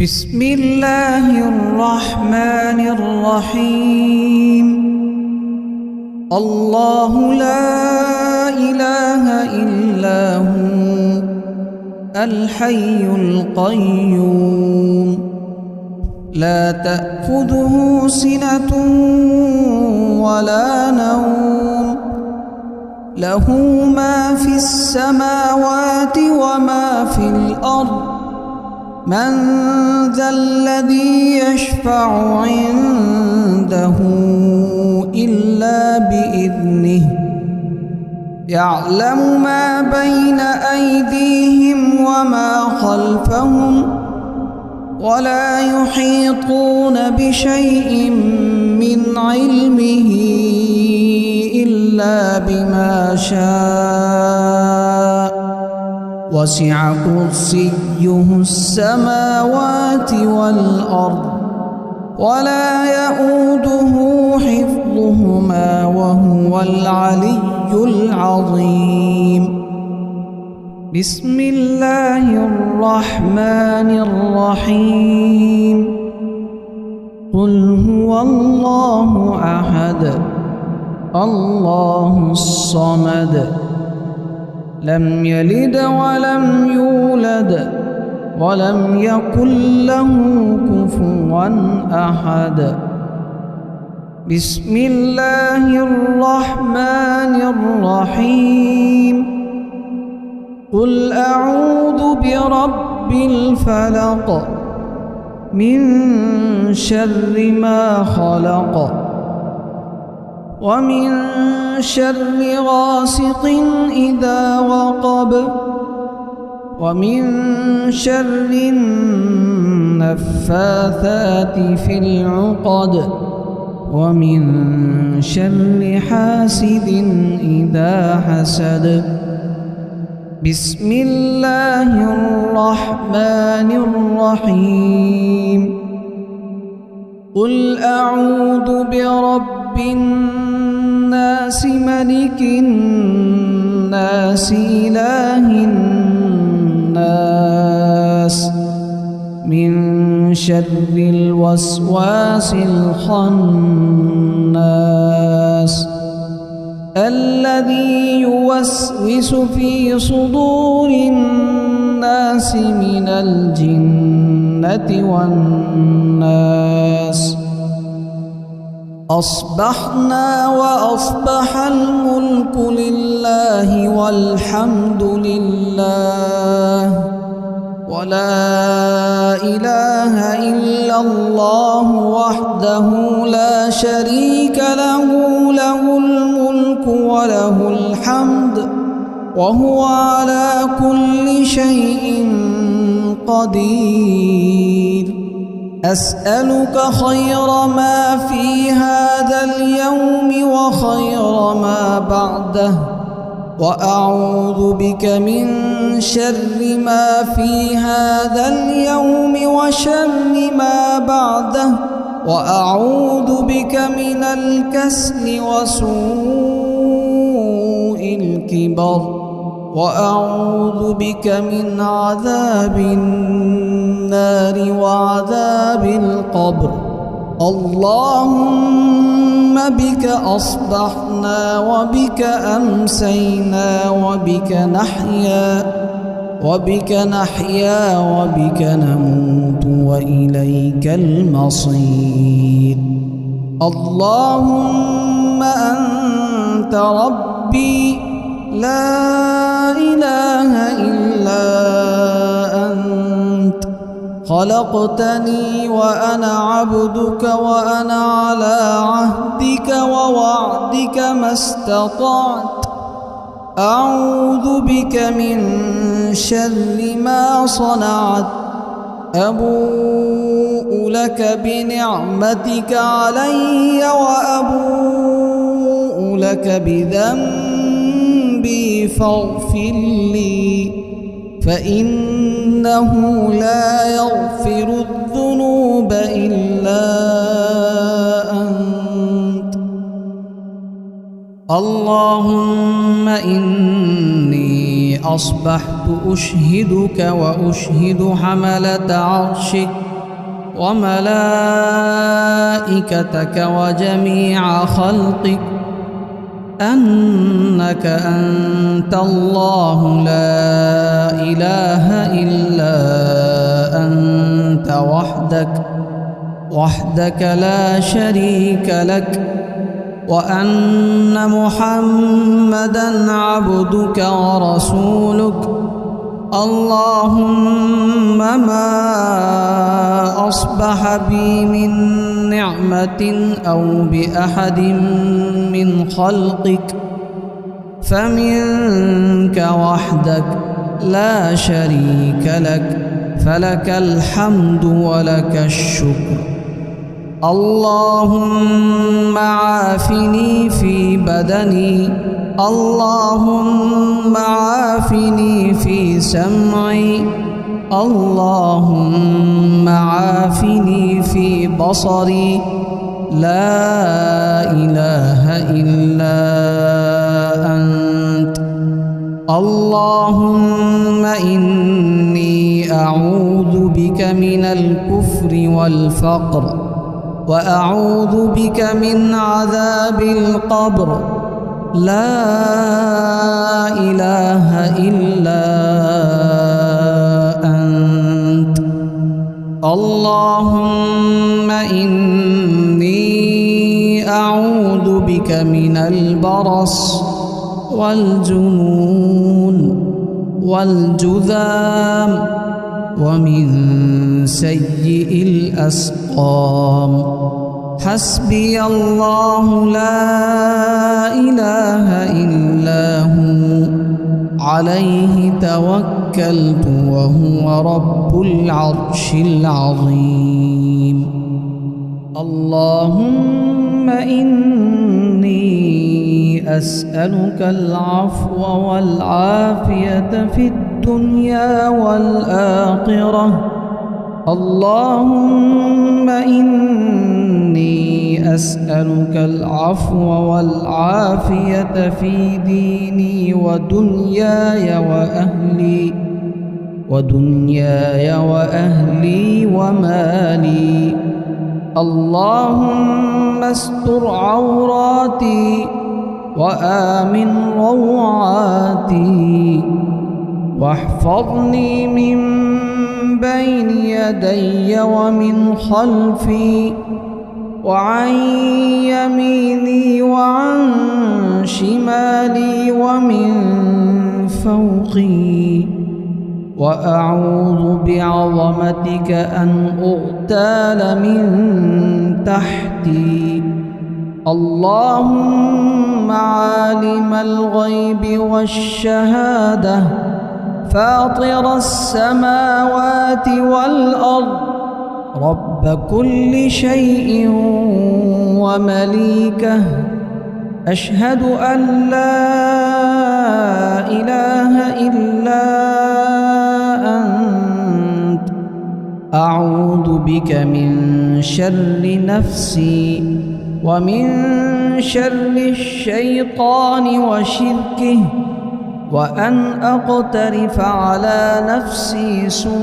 بسم الله الرحمن الرحيم. الله لا إله إلا هو الحي القيوم لا تأخذه سنة ولا نوم له ما في السماوات وما في الأرض من ذا الذي يشفع عنده إلا بإذنه يعلم ما بين أيديهم وما خلفهم ولا يحيطون بشيء من علمه إلا بما شاء وسع كرسيه السماوات والأرض ولا يؤوده حفظهما وهو العلي العظيم. بسم الله الرحمن الرحيم. قل هو الله أحد الله الصمد لم يلد ولم يولد ولم يكن له كفوا أحد. بسم الله الرحمن الرحيم. قل أعوذ برب الفلق من شر ما خلق ومن شر غاسق إذا وقب ومن شر النفاثات في العقد ومن شر حاسد إذا حسد. بسم الله الرحمن الرحيم. قل أعوذ برب الناس ملك الناس إله الناس من شر الوسواس الخناس الذي يوسوس في صدور الناس من الجنة والناس. أصبحنا وأصبح الملك لله والحمد لله ولا إله إلا الله وحده لا شريك له له الملك وله الحمد وهو على كل شيء قدير. أسألك خير ما في هذا اليوم وخير ما بعده وأعوذ بك من شر ما في هذا اليوم وشر ما بعده وأعوذ بك من الكسل وسوء الكبر وأعوذ بك من عذاب النار وعذاب القبر. اللهم بك أصبحنا وبك أمسينا وبك نحيا وبك نموت وإليك المصير. اللهم أنت ربي لا إله إلا أنت خلقتني وأنا عبدك وأنا على عهدك ووعدك ما استطعت. أعوذ بك من شر ما صنعت. أبوء لك بنعمتك علي وأبوء لك بذنبي فاغفر لي فإنه لا يغفر الذنوب إلا أنت. اللهم إني أصبحت أشهدك وأشهد حملة عرشك وملائكتك وجميع خلقك أنك أنت الله لا إله إلا أنت وحدك لا شريك لك، وأن محمدًا عبدك ورسولك. اللهم ما أصبح بي من نعمة أو بأحد من خلقك فمنك وحدك لا شريك لك، فلك الحمد ولك الشكر. اللهم عافني في بدني، اللهم عافني في سمعي، اللهم عافني في بصري، لا إله إلا أنت. اللهم إني أعوذ بك من الكفر والفقر، وأعوذ بك من عذاب القبر، لا إله إلا أنت. اللهم إني أعوذ بك من البرص والجنون والجذام ومن سيء الأسقام. حسبي الله لا إله إلا هو، عليه توكلت وهو رب العرش العظيم. اللهم إني أسألك العفو والعافية في الدنيا والآخرة. اللهم إني أسألك العفو والعافية في ديني ودنياي وأهلي ومالي. اللهم استر عوراتي وآمن روعاتي، واحفظني من بين يدي ومن خلفي وعن يميني وعن شمالي ومن فوقي، وأعوذ بعظمتك أن أغتال من تحتي. اللهم عالم الغيب والشهادة، فاطر السماوات والأرض، رب كل شيء ومليكه، أشهد أن لا إله إلا أنت. أعوذ بك من شر نفسي ومن شر الشيطان وشركه، وأن أقترف على نفسي سوءا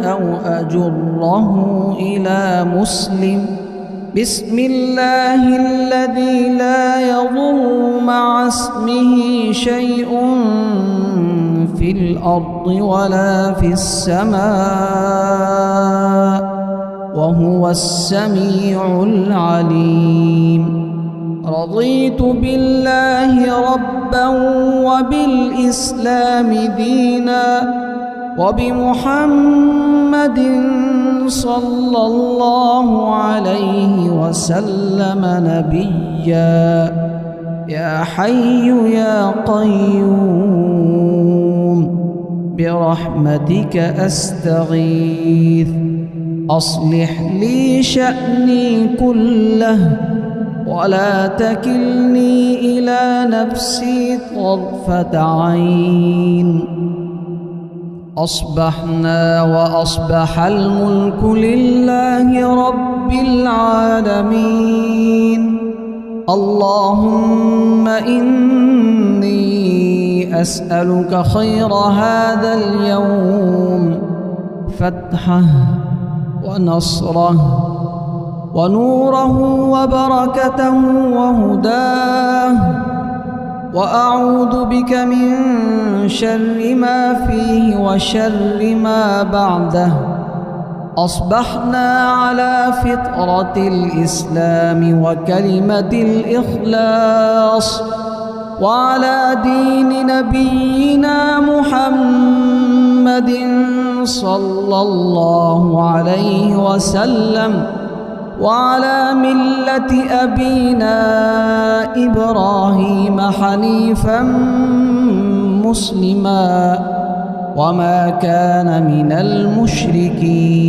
أو أجره إلى مسلم. بسم الله الذي لا يضر مع اسمه شيء في الأرض ولا في السماء، وهو السميع العليم. رضيت بالله ربا وبالإسلام دينا وبمحمد صلى الله عليه وسلم نبيا. يا حي يا قيوم برحمتك أستغيث، أصلح لي شأني كله ولا تكلني إلى نفسي طرفة عين. أصبحنا وأصبح الملك لله رب العالمين. اللهم إني أسألك خير هذا اليوم، فتحه ونصره ونوره وبركته وهداه، وأعوذ بك من شر ما فيه وشر ما بعده. أصبحنا على فطرة الإسلام وكلمة الإخلاص، وعلى دين نبينا محمد صلى الله عليه وسلم، وعلى ملة أبينا إبراهيم حنيفا مسلما وما كان من المشركين.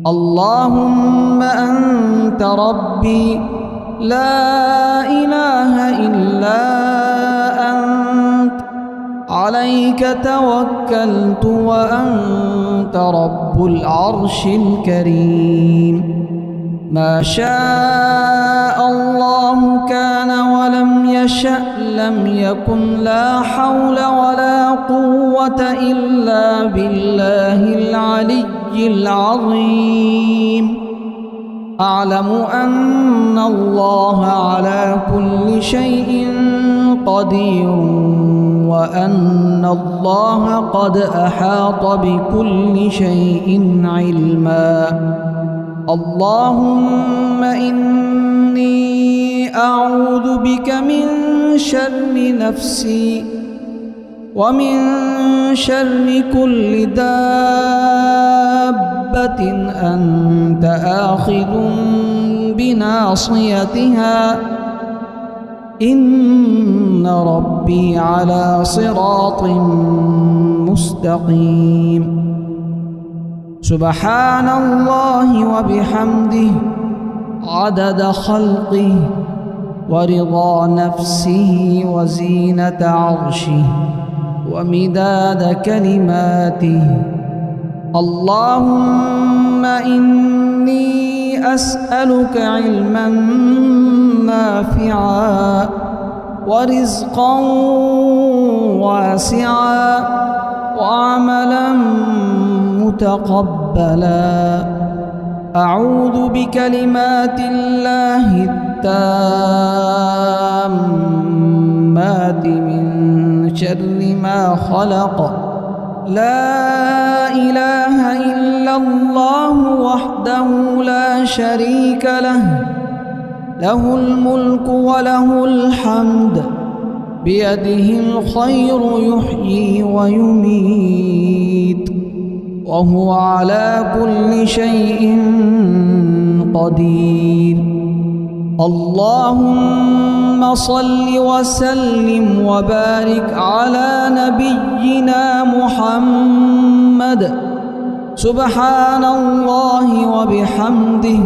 اللهم أنت ربي لا إله إلا أنت، عليك توكلت وأنت رب العرش الكريم. ما شاء الله كان ولم يشأ لم يكن، لا حول ولا قوة إلا بالله العلي العظيم. أعلم أن الله على كل شيء قدير، وأن الله قد أحاط بكل شيء علما. اللهم إني أعوذ بك من شر نفسي ومن شر كل دابة أنت آخذ بناصيتها، إن ربي على صراط مستقيم. سبحان الله وبحمده عدد خلقه ورضا نفسه وزينة عرشه ومداد كلماته. اللهم إني أسألك علما نافعا ورزقا واسعا وعملا متقبلا. أعوذ بكلمات الله التامات من شر ما خلق. لا إله إلا الله وحده لا شريك له، له الملك وله الحمد، بيده الخير يحيي ويميت، وهو على كل شيء قدير. اللهم صل وسلم وبارك على نبينا محمد. سبحان الله وبحمده،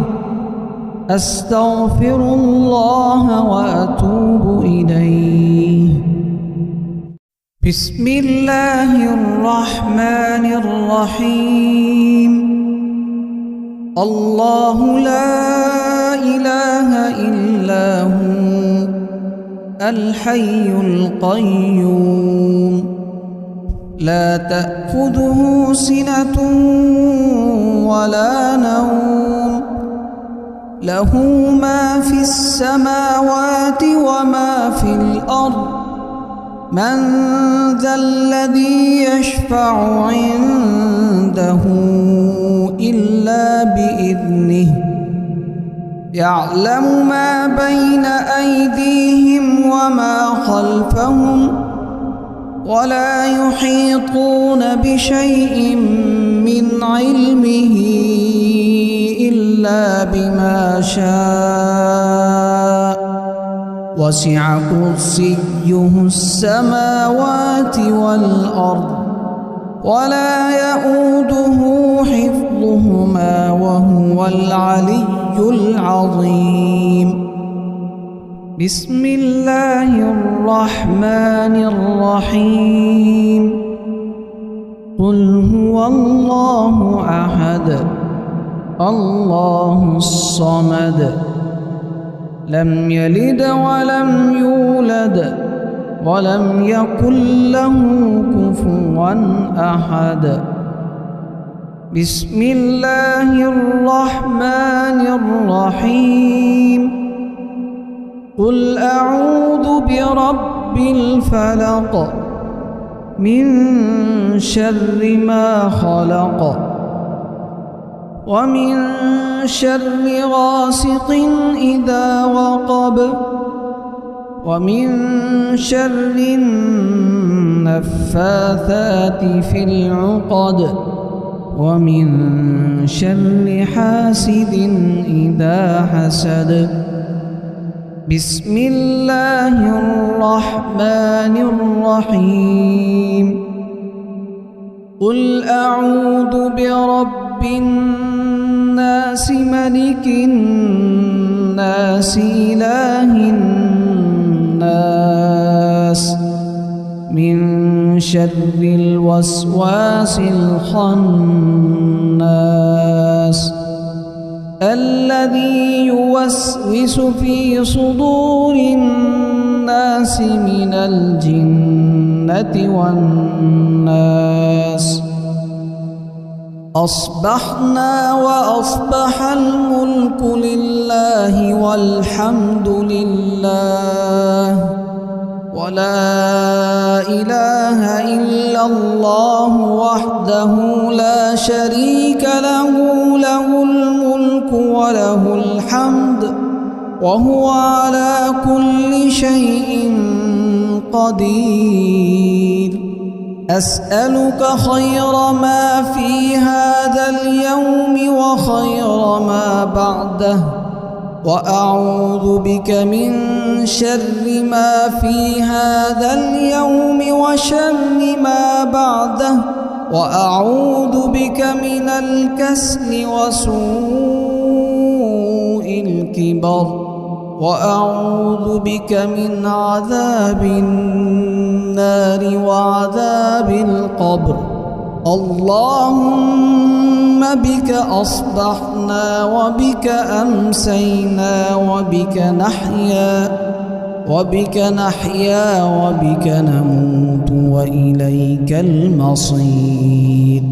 أستغفر الله وأتوب إليه. بسم الله الرحمن الرحيم. الله لا إله إلا هو الحي القيوم، لا تأخذه سنة ولا نوم، له ما في السماوات وما في الأرض. من ذا الذي يشفع عنده إلا بإذنه، يعلم ما بين أيديهم وما خلفهم، ولا يحيطون بشيء من علمه إلا بما شاء. وسع كرسيه السماوات والأرض، ولا يؤوده حفظهما وهو العلي العظيم. بسم الله الرحمن الرحيم. قل هو الله أحد الله الصمد، لم يلد ولم يولد ولم يكن له كفوا أحد. بسم الله الرحمن الرحيم قل أعوذ برب الفلق من شر ما خلق ومن شر غاسق إذا وقب ومن شر النفاثات في العقد ومن شر حاسد إذا حسد بسم الله الرحمن الرحيم قل أعوذ برب الناس ملك الناس إله الناس من شر الوسواس الخناس الذي يوسوس في صدور الناس من الجنة والناس أصبحنا وأصبح الملك لله والحمد لله ولا إله إلا الله وحده لا شريك له له الملك وله الحمد وهو على كل شيء قدير أسألك خير ما في هذا اليوم وخير ما بعده وأعوذ بك من شر ما في هذا اليوم وشر ما بعده وأعوذ بك من الكسل وسوء الكبر وأعوذ بك من عذاب النار وعذاب القبر اللهم بك أصبحنا وبك أمسينا وبك نحيا وبك نموت وإليك المصير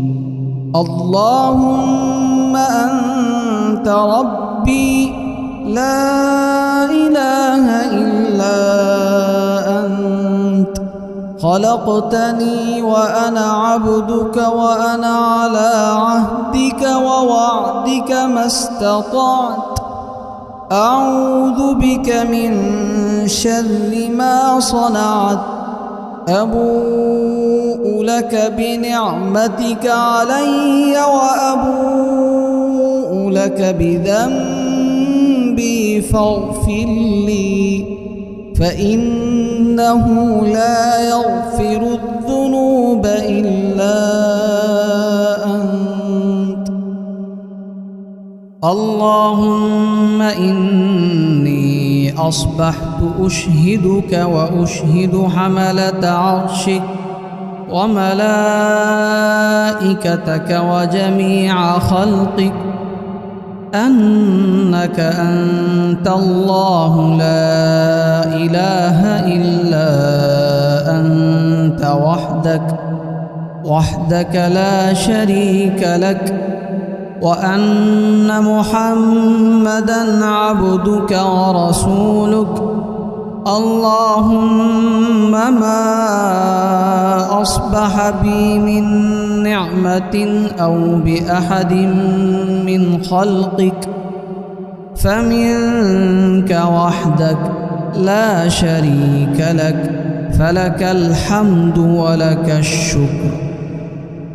اللهم أنت ربي لا إله إلا أنت خلقتني وأنا عبدك وأنا على عهدك ووعدك ما استطعت أعوذ بك من شر ما صنعت أبوء لك بنعمتك علي وأبوء لك بذنبي فاغفر لي فإنه لا يغفر الذنوب إلا أنت اللهم إني أصبحت أشهدك وأشهد حملة عرشك وملائكتك وجميع خلقك أنك أنت الله لا إله إلا أنت وحدك لا شريك لك وأن محمدًا عبدك ورسولك اللهم ما أصبح بي من نعمة أو بأحد من خلقك فمنك وحدك لا شريك لك فلك الحمد ولك الشكر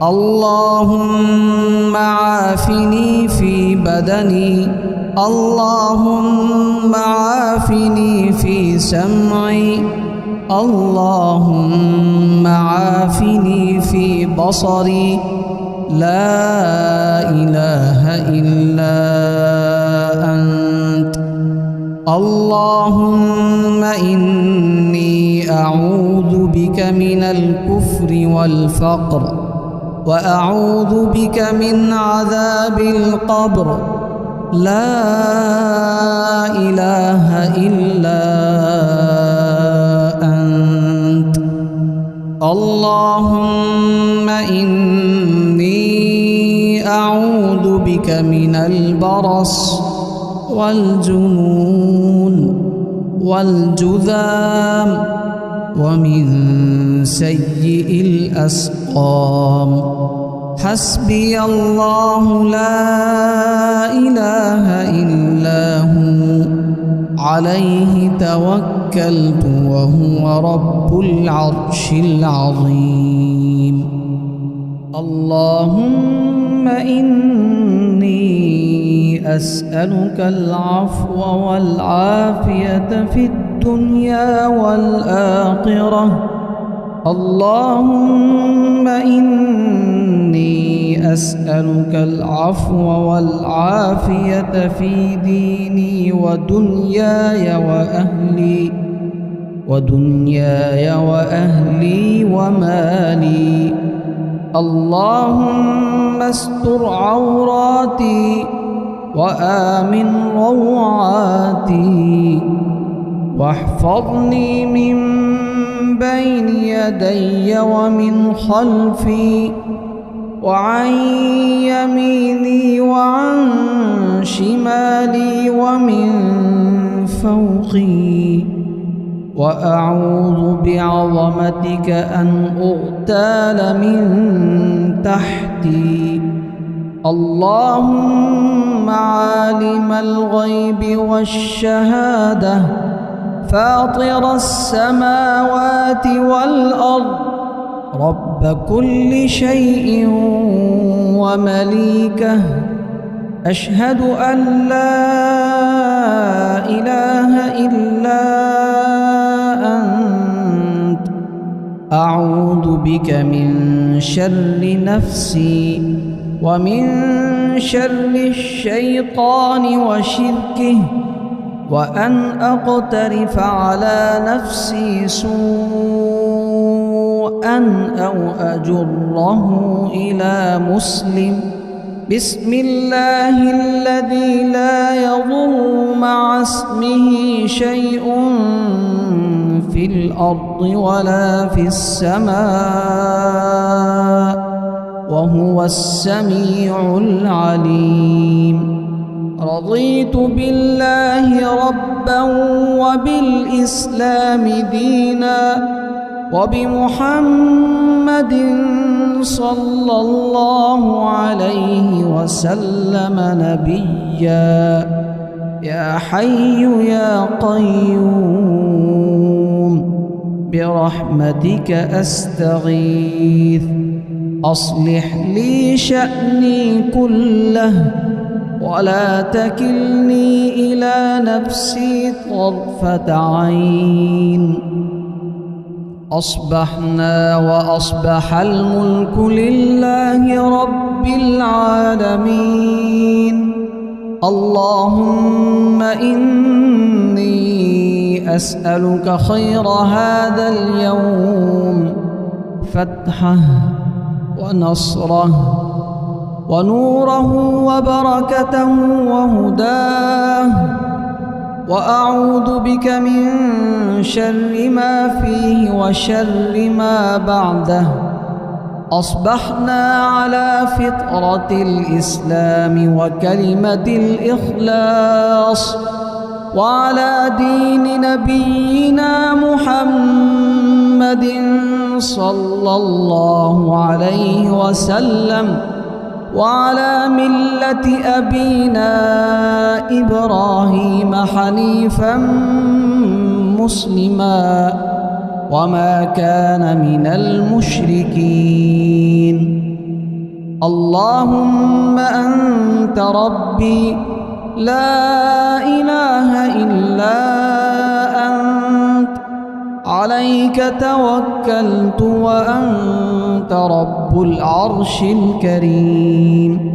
اللهم عافني في بدني اللهم عافني في سمعي اللهم عافني في بصري لا إله إلا أنت اللهم إني أعوذ بك من الكفر والفقر وأعوذ بك من عذاب القبر لا إله إلا أنت اللهم إني بك من البرص والجنون والجذام ومن سيء الأسقام. حسبي الله لا إله إلا هو عليه توكلت وهو رب العرش العظيم. اللهم إني أسألك العفو والعافية في الدنيا والآخرة. اللهم إني أسألك العفو والعافية في ديني ودنياي وأهلي ومالي. اللهم استر عوراتي وآمن روعاتي واحفظني من بين يدي ومن خلفي وعن يميني وعن شمالي ومن فوقي. وأعوذ بعظمتك أن أغتال من تحتي. اللهم عالم الغيب والشهادة فاطر السماوات والأرض رب كل شيء ومليكه. أشهد أن لا إله إلا أنت. أعوذ بك من شر نفسي ومن شر الشيطان وشركه وأن أقترف على نفسي سوءا أو أجره إلى مسلم. بسم الله الذي لا يضر مع اسمه شيء في الأرض ولا في السماء وهو السميع العليم. رضيت بالله ربا وبالإسلام دينا وبمحمد صلى الله عليه وسلم نبيا. يا حي يا قيوم برحمتك أستغيث. أصلح لي شأني كله ولا تكلني إلى نفسي طرفة عين. أصبحنا وأصبح الملك لله رب العالمين. اللهم إني أسألك خير هذا اليوم، فتحه ونصره ونوره وبركته وهداه، وأعوذ بك من شر ما فيه وشر ما بعده. أصبحنا على فطرة الإسلام وكلمة الإخلاص وعلى دين نبينا محمد صلى الله عليه وسلم وعلى ملة أبينا إبراهيم حنيفا مسلما وما كان من المشركين. اللهم أنت ربي لا إله إلا أنت، عليك توكلت وأنت رب العرش الكريم.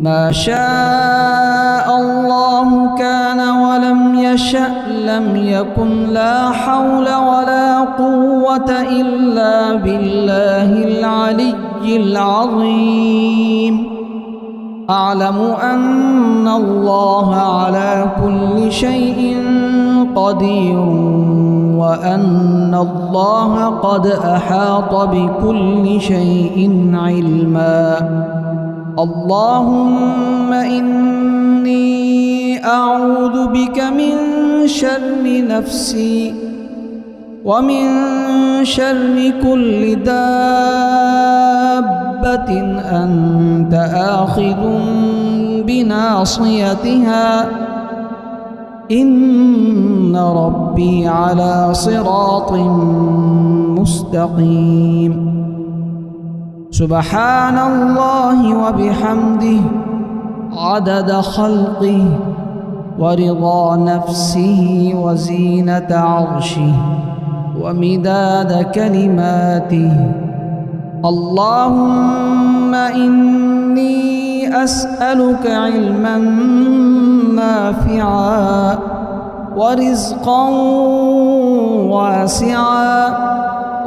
ما شاء الله كان ولم يشأ لم يكن. لا حول ولا قوة إلا بالله العلي العظيم. أعلم أن الله على كل شيء قدير وأن الله قد أحاط بكل شيء علما. اللهم إني أعوذ بك من شر نفسي ومن شر كل دابة أنت آخذ بناصيتها إن ربي على صراط مستقيم. سبحان الله وبحمده عدد خلقه ورضا نفسه وزينة عرشه ومداد كلماته. اللهم إني أسألك علما نافعا ورزقا واسعا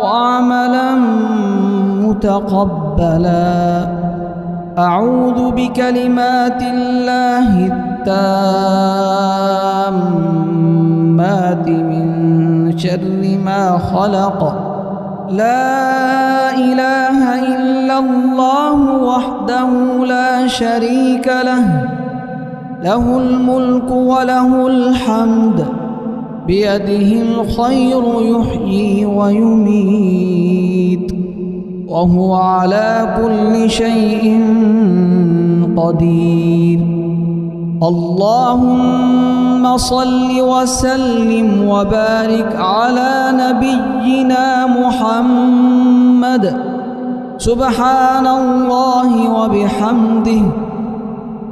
وعملا متقبلا. أعوذ بكلمات الله التامات من شر ما خلق. لا إله إلا الله وحده لا شريك له، له الملك وله الحمد، بيده الخير يحيي ويميت، وهو على كل شيء قدير. اللهم صل وسلم وبارك على نبينا محمد. سبحان الله وبحمده،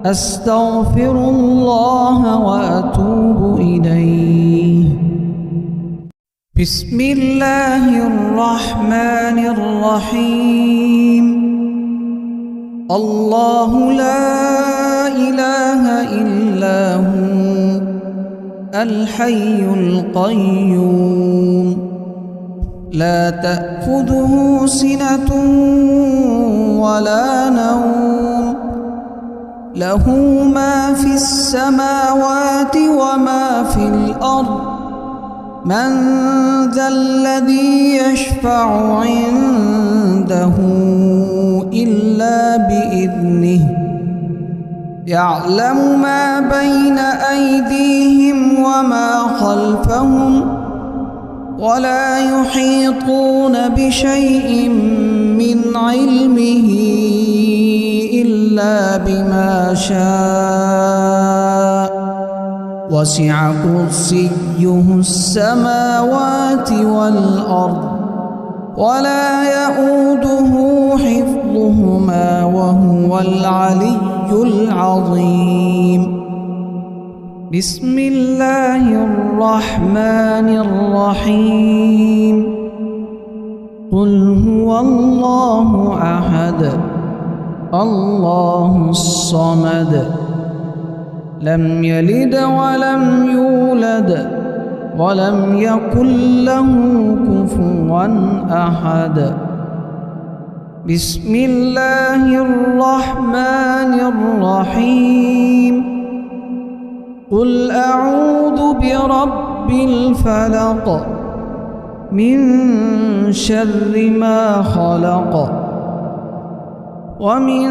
أستغفر الله وأتوب إليه. بسم الله الرحمن الرحيم. الله لا إله إلا هو الحي القيوم، لا تأخذه سنة ولا نوم، له ما في السماوات وما في الأرض. من ذا الذي يشفع عنده إلا بإذنه، يعلم ما بين أيديهم وما خلفهم، ولا يحيطون بشيء من علمه إلا بما شاء. وسع كرسيه السماوات والأرض، ولا يؤوده حفظهما وهو العلي العظيم. بسم الله الرحمن الرحيم. قل هو الله أحد الله الصمد، لم يلد ولم يولد ولم يكن له كفوا أحد. بسم الله الرحمن الرحيم. قل أعوذ برب الفلق من شر ما خلق، ومن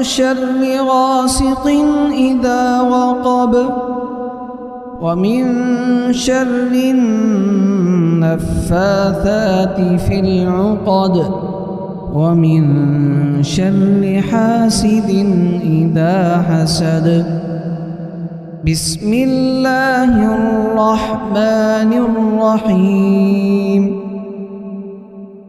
شر غاسق إذا وقب، ومن شر النفاثات في العقد، ومن شر حاسد إذا حسد. بسم الله الرحمن الرحيم.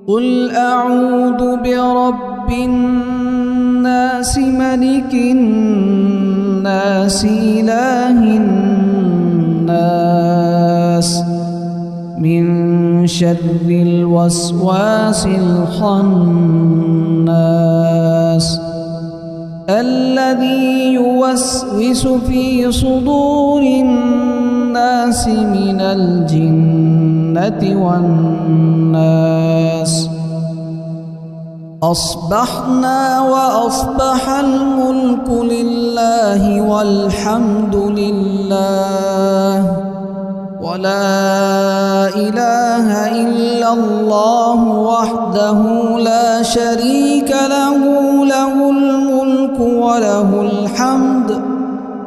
قل أعوذ برب الناس ملك الناس إله الناس من شر الوسواس الخناس الذي يوسوس في صدور الناس من الجنة والناس. أصبحنا وأصبح الملك لله والحمد لله ولا إله إلا الله وحده لا شريك له، له الملك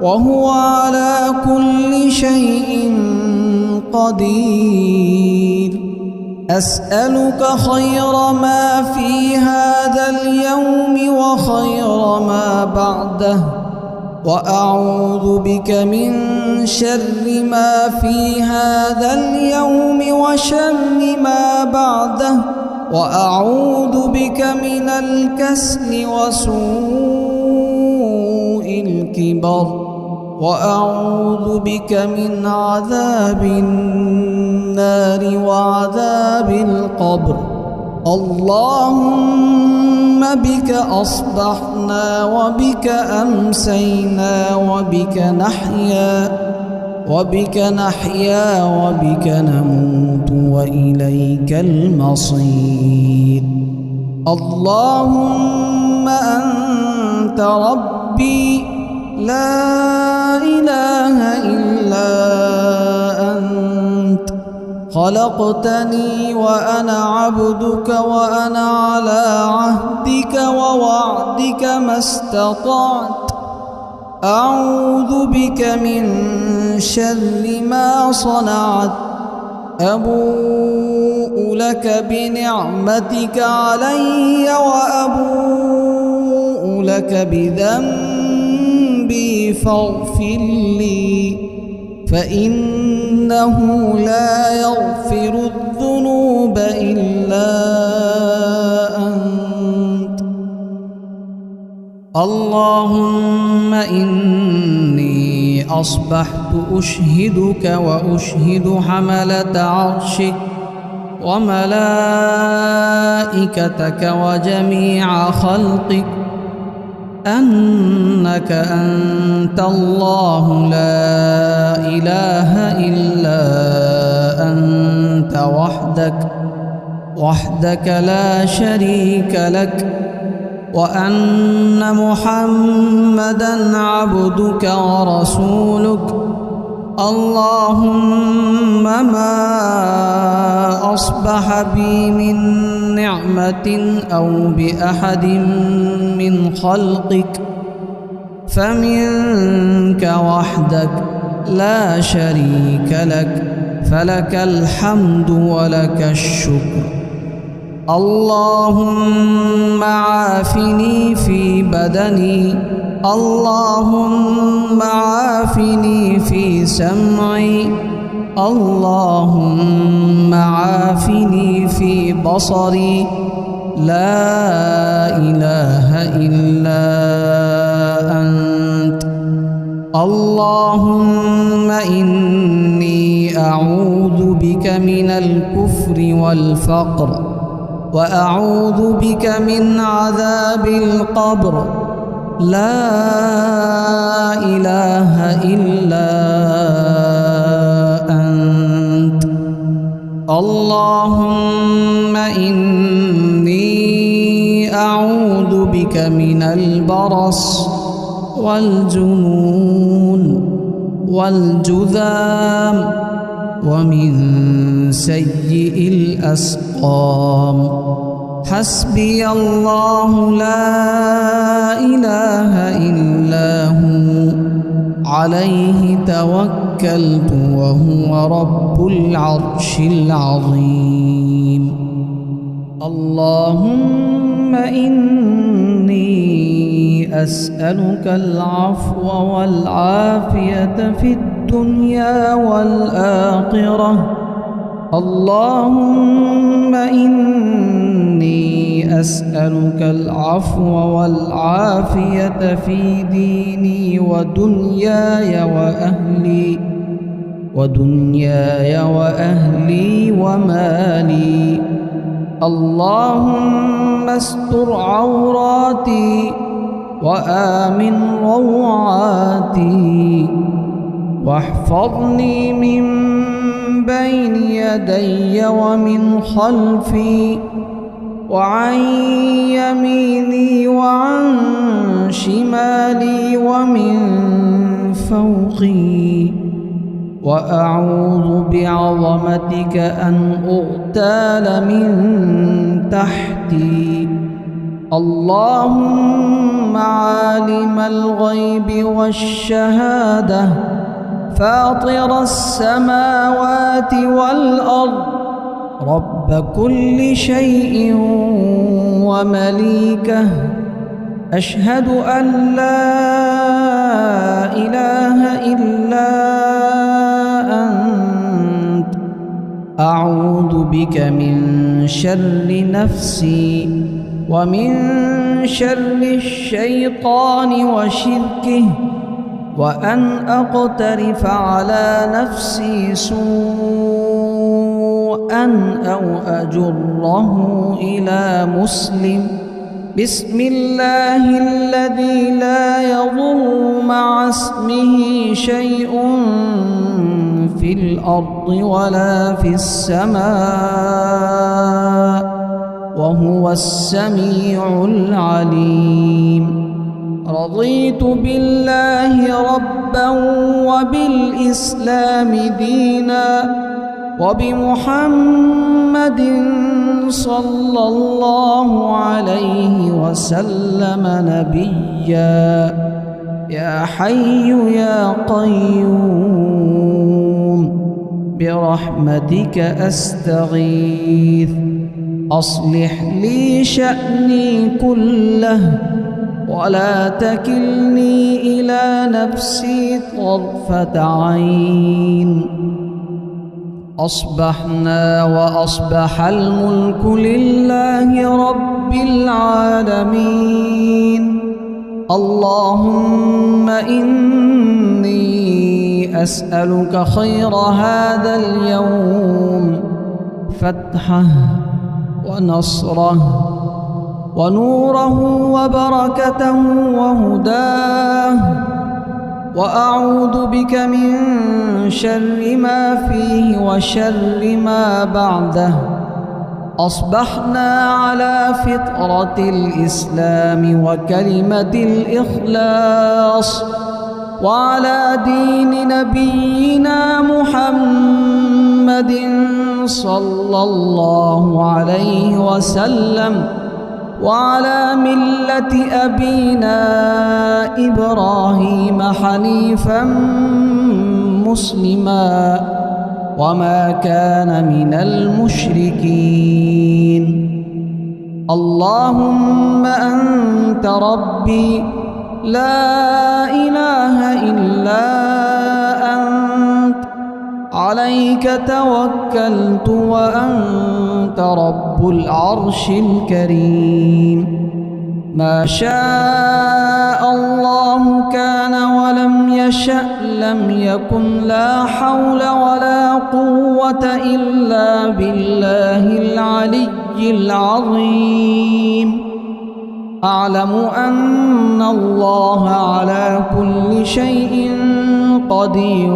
وهو على كل شيء قدير. أسألك خير ما في هذا اليوم وخير ما بعده، وأعوذ بك من شر ما في هذا اليوم وشر ما بعده، وأعوذ بك من الكسل وسوء الكبر، وأعوذ بك من عذاب النار وعذاب القبر. اللهم بك أصبحنا وبك أمسينا وبك نحيا وبك نموت وإليك المصير. اللهم أنت ربي لا إله إلا أنت، خلقتني وأنا عبدك وأنا على عهدك ووعدك ما استطعت. أعوذ بك من شر ما صنعت. أبوء لك بنعمتك علي وأبوء لك بذنبي فاغفر لي، فإنه لا يغفر الذنوب إلا أنت. اللهم إني أصبحت أشهدك وأشهد حملة عرشك وملائكتك وجميع خلقك أنك أنت الله لا إله إلا أنت وحدك لا شريك لك، وأن محمدًا عبدك ورسولك. اللهم ما أصبح بي من نعمة أو بأحد من خلقك فمنك وحدك لا شريك لك، فلك الحمد ولك الشكر. اللهم عافني في بدني، اللهم عافني في سمعي، اللهم عافني في بصري. لا إله إلا أنت. اللهم إني أعوذ بك من الكفر والفقر، وأعوذ بك من عذاب القبر. لا إله إلا أنت. اللهم إني أعوذ بك من البرص والجنون والجذام ومن سيء الأسقام. حسبي الله لا إله إلا هو، عليه توكلت وهو رب العرش العظيم. اللهم إني أسألك العفو والعافية في الدنيا والآخرة. اللهم إني أسألك العفو والعافية في ديني ودنياي وأهلي ومالي. اللهم استر عوراتي وآمن روعاتي، واحفظني من بين يدي ومن خلفي وعن يميني وعن شمالي ومن فوقي، وأعوذ بعظمتك أن أغتال من تحتي. اللهم عالي عالم الغيب والشهادة فاطر السماوات والأرض رب كل شيء ومليكه أشهد أن لا إله إلا أنت أعوذ بك من شر نفسي ومن شر الشيطان وشركه وأن أقترف على نفسي سوءا أو أجره إلى مسلم. بسم الله الذي لا يضر مع اسمه شيء في الأرض ولا في السماء وهو السميع العليم. رضيت بالله ربا وبالإسلام دينا وبمحمد صلى الله عليه وسلم نبيا. يا حي يا قيوم برحمتك أستغيث أصلح لي شأني كله ولا تكلني إلى نفسي طرفة عين. أصبحنا وأصبح الملك لله رب العالمين. اللهم إني أسألك خير هذا اليوم فتحه ونصره ونوره وبركته وهداه وأعوذ بك من شر ما فيه وشر ما بعده. أصبحنا على فطرة الإسلام وكلمة الإخلاص وعلى دين نبينا محمد صلى الله عليه وسلم وعلى ملة أبينا إبراهيم حنيفا مسلما وما كان من المشركين. اللهم أنت ربي لا إله إلا أنت عليك توكلت وأنت رب العرش الكريم. ما شاء الله كان ولم يشأ لم يكن. لا حول ولا قوة إلا بالله العلي العظيم. أعلم أن الله على كل شيء قدير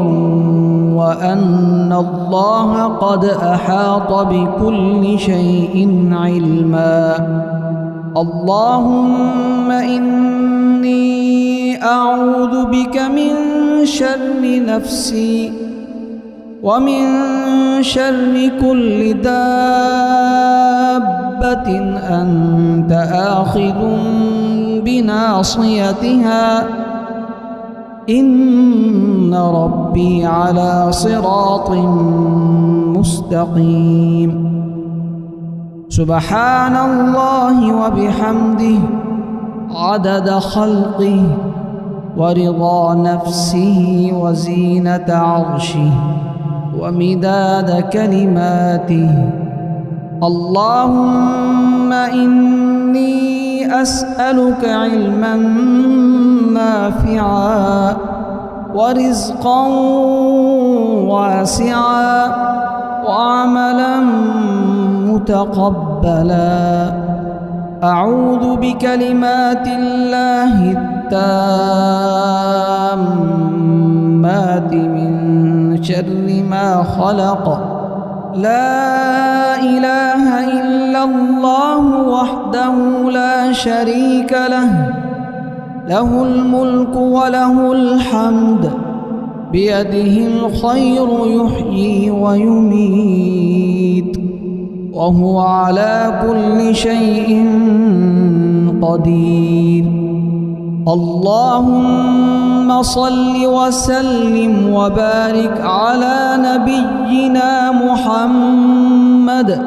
وأن الله قد أحاط بكل شيء علما. اللهم إني أعوذ بك من شر نفسي ومن شر كل دابة أنت آخذ بناصيتها إن ربي على صراط مستقيم. سبحان الله وبحمده عدد خلقه ورضا نفسه وزينة عرشه ومداد كلماته. اللهم إني أسألك علما نافعا ورزقا واسعا وعملا متقبلا. أعوذ بكلمات الله التامات من شر ما خلق. لا إله إلا الله وحده لا شريك له له الملك وله الحمد بيده الخير يحيي ويميت وهو على كل شيء قدير. اللهم صل وسلم وبارك على نبينا محمد.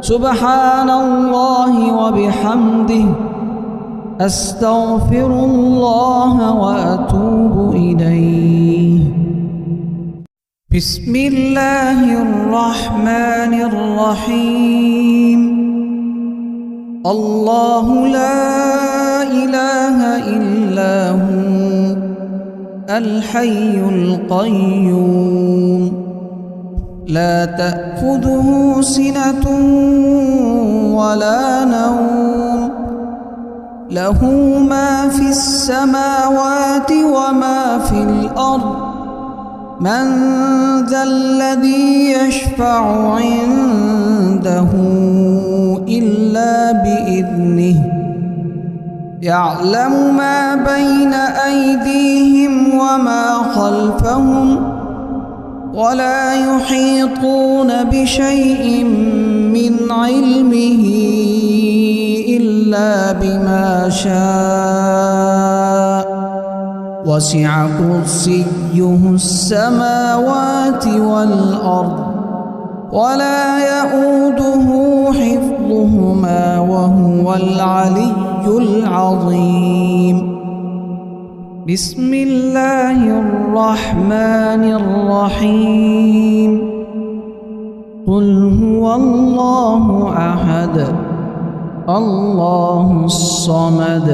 سبحان الله وبحمده، أستغفر الله وأتوب إليه. بسم الله الرحمن الرحيم. الله لا إله إلا هو الحي القيوم، لا تأخذه سنة ولا نوم، له ما في السماوات وما في الأرض. من ذا الذي يشفع عنده إلا بإذنه، يعلم ما بين أيديهم وما خلفهم، ولا يحيطون بشيء من علمه إلا بما شاء، وسع كرسيه السماوات والأرض، ولا يؤوده حفظهما وهو العلي العظيم. بسم الله الرحمن الرحيم. قل هو الله أحد الله الصمد،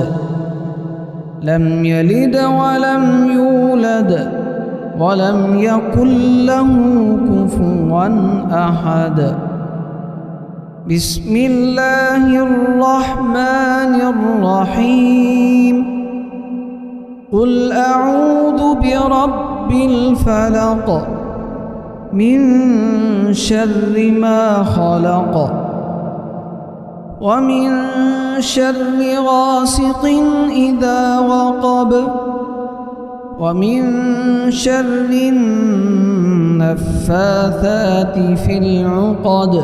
لم يلد ولم يولد ولم يكن له كفوا أحد. بسم الله الرحمن الرحيم. قل أعوذ برب الفلق، من شر ما خلق، ومن شر غاسق إذا وقب، ومن شر النفاثات في العقد،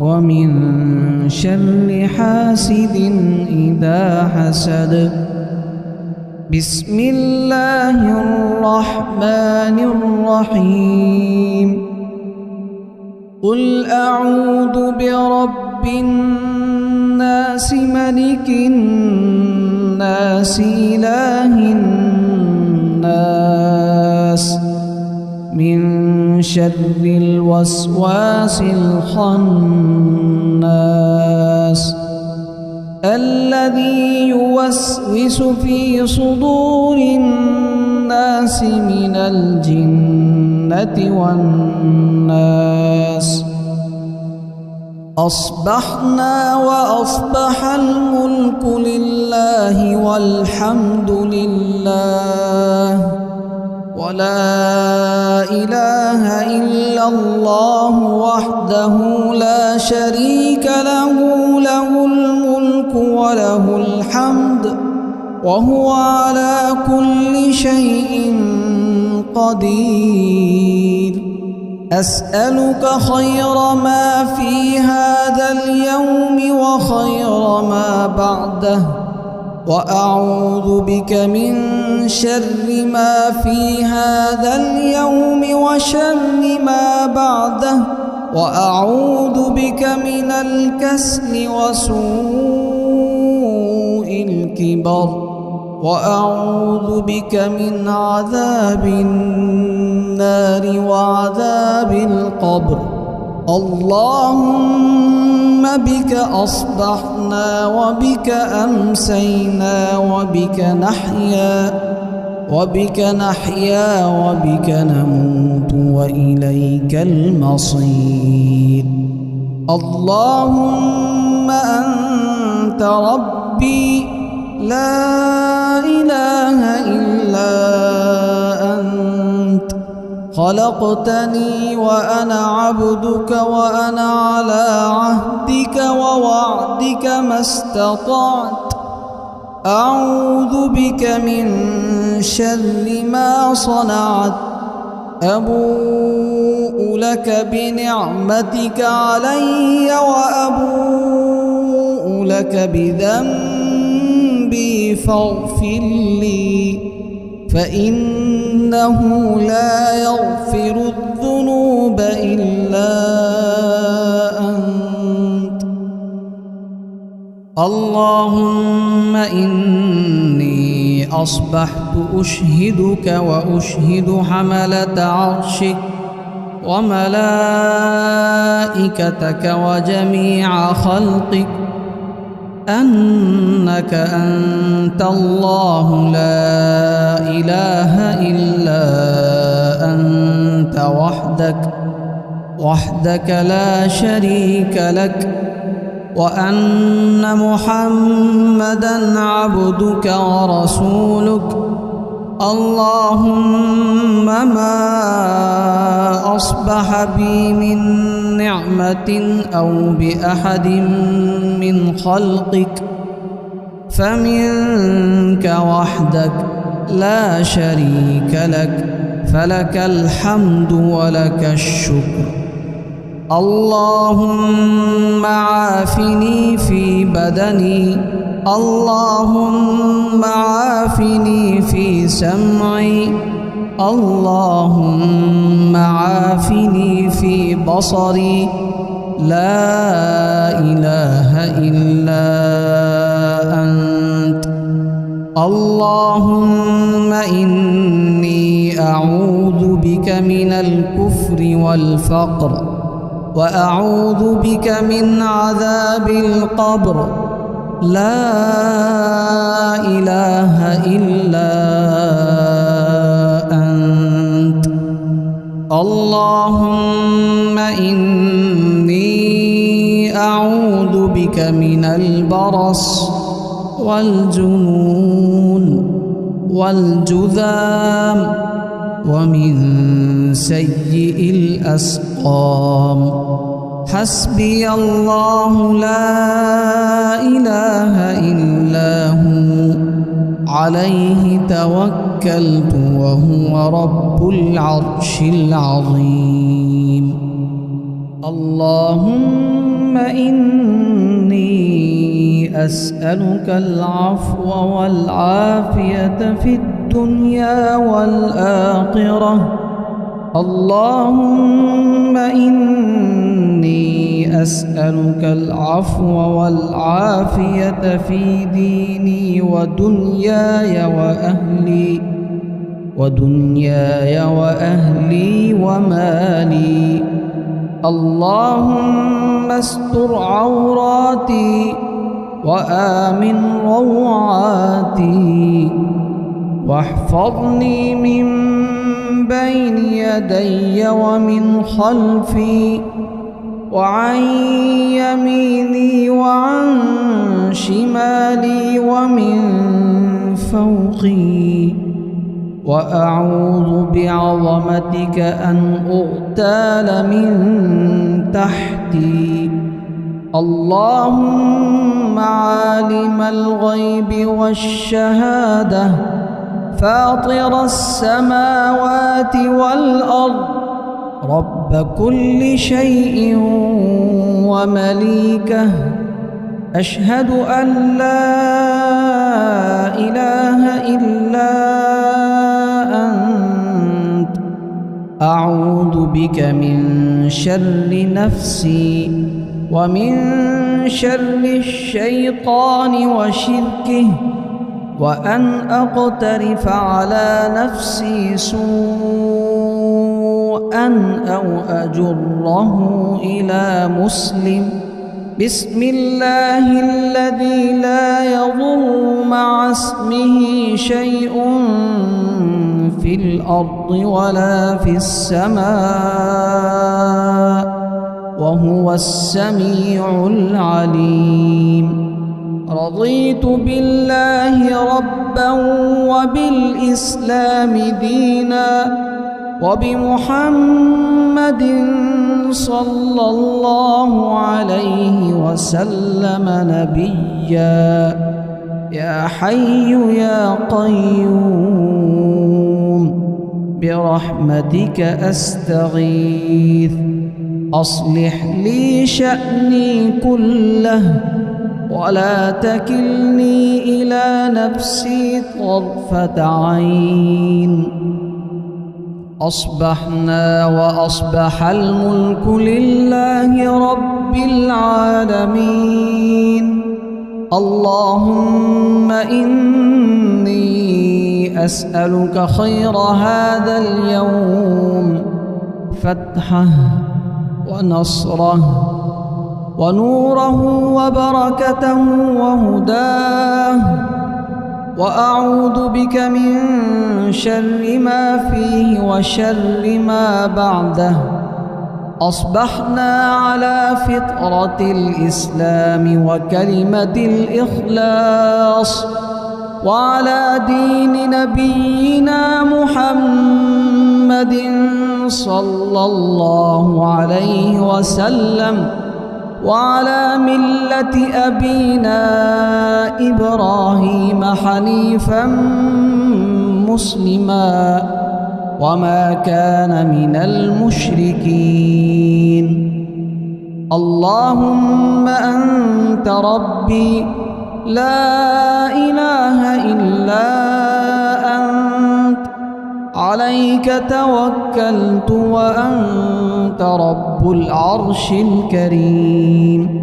ومن شر حاسد إذا حسد. بسم الله الرحمن الرحيم. قل أعوذ برب الناس ملك الناس إله الناس، من شر الوسواس الخناس، الذي يوسوس في صدور الناس من الجنة والناس. أصبحنا وأصبح الملك لله والحمد لله، ولا إله إلا الله وحده لا شريك له، له الملك وله الحمد وهو على كل شيء قدير. أسألك خير ما في هذا اليوم وخير ما بعده، وأعوذ بك من شر ما في هذا اليوم وشر ما بعده، وأعوذ بك من الكسل وسوء الكبر، وأعوذ بك من عذاب النار وعذاب القبر. اللهم بك أصبحنا وبك أمسينا وبك نحيا وبك نموت وإليك المصير. اللهم أنت ربي لا إله إلا أنت، خلقتني وأنا عبدك وأنا على عهدك ووعدك ما استطعت. أعوذ بك من شر ما صنعت، أبوء لك بنعمتك علي وأبوء لك بذنبي ذنبي فاغفر لي فإنه لا يغفر الذنوب إلا أنت. اللهم إني أصبحت أشهدك وأشهد حملة عرشك وملائكتك وجميع خلقك أنك أنت الله لا إله إلا أنت وحدك لا شريك لك، وأن محمدًا عبدك ورسولك. اللهم ما أصبح بي من نعمة أو بأحد من خلقك فمنك وحدك لا شريك لك، فلك الحمد ولك الشكر. اللهم عافني في بدني، اللهم عافني في سمعي، اللهم عافني في بصري، لا إله إلا أنت. اللهم إني أعوذ بك من الكفر والفقر، وأعوذ بك من عذاب القبر، لا إله إلا أنت. اللهم إني أعوذ بك من البرص والجنون والجذام ومن سيء الأسقام. حسبي الله لا إله إلا هو، عليه توكلت وهو رب العرش العظيم. اللهم إني أسألك العفو والعافية في الدنيا والآخرة. اللهم إني أسألك العفو والعافية في ديني ودنياي وأهلي ومالي. اللهم استر عوراتي وآمن روعاتي، واحفظني من بين يدي ومن خلفي وعن يميني وعن شمالي ومن فوقي، وأعوذ بعظمتك أن أغتال من تحتي. اللهم عالم الغيب والشهادة، فاطر السماوات والأرض، رب كل شيء ومليكه، أشهد أن لا إله إلا أنت. أعوذ بك من شر نفسي ومن شر الشيطان وشركه، وأن أقترف على نفسي سوءا أو أجره إلى مسلم. بسم الله الذي لا يضر مع اسمه شيء في الأرض ولا في السماء، وهو السميع العليم. رضيت بالله ربا وبالإسلام دينا وبمحمد صلى الله عليه وسلم نبيا. يا حي يا قيوم برحمتك أستغيث، أصلح لي شأني كله ولا تكلني إلى نفسي طرفة عين. أصبحنا وأصبح الملك لله رب العالمين. اللهم إني أسألك خير هذا اليوم، فتحه ونصره ونوره وبركته وهداه، وأعوذ بك من شر ما فيه وشر ما بعده. أصبحنا على فطرة الإسلام وكلمة الإخلاص، وعلى دين نبينا محمد صلى الله عليه وسلم، وعلى ملة أبينا إبراهيم حنيفا مسلما وما كان من المشركين. اللهم أنت ربي لا إله إلا أنت، عليك توكلت وأنت رب العرش الكريم.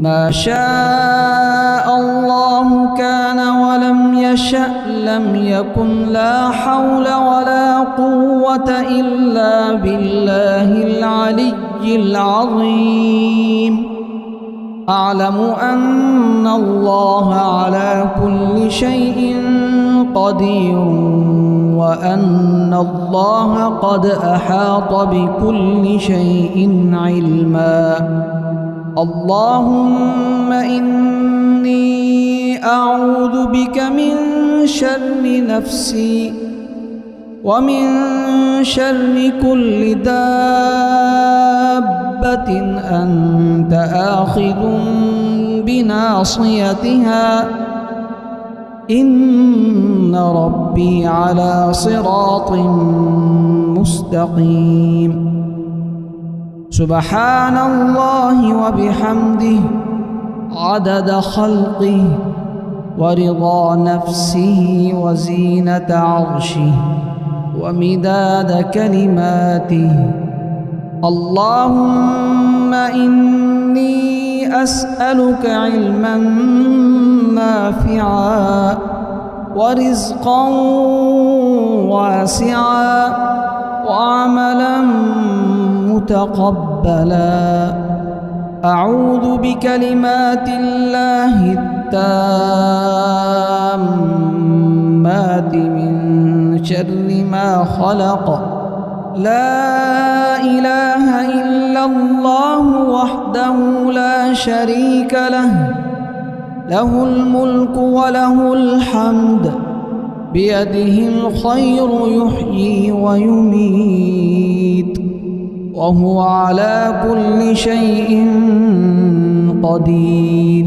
ما شاء الله كان ولم يشأ لم يكن، لا حول ولا قوة إلا بالله العلي العظيم. أعلم أن الله على كل شيء قدير، وأن الله قد أحاط بكل شيء علما. اللهم إني أعوذ بك من شر نفسي ومن شر كل دابة أنت آخذ بناصيتها، إن ربي على صراط مستقيم. سبحان الله وبحمده عدد خلقه ورضا نفسه وزينة عرشه ومداد كلماته. اللهم إني أسألك علما نافعا ورزقا واسعا وعملا متقبلا. أعوذ بكلمات الله التامات من شر ما خلق. لا إله إلا الله وحده لا شريك له، له الملك وله الحمد، بيده الخير يحيي ويميت، وهو على كل شيء قدير.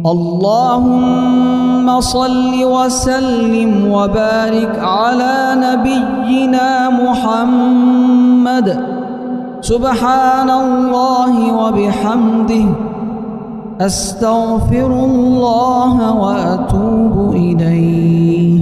اللهم صل وسلم وبارك على نبينا محمد. سبحان الله وبحمده، أستغفر الله وأتوب إليه.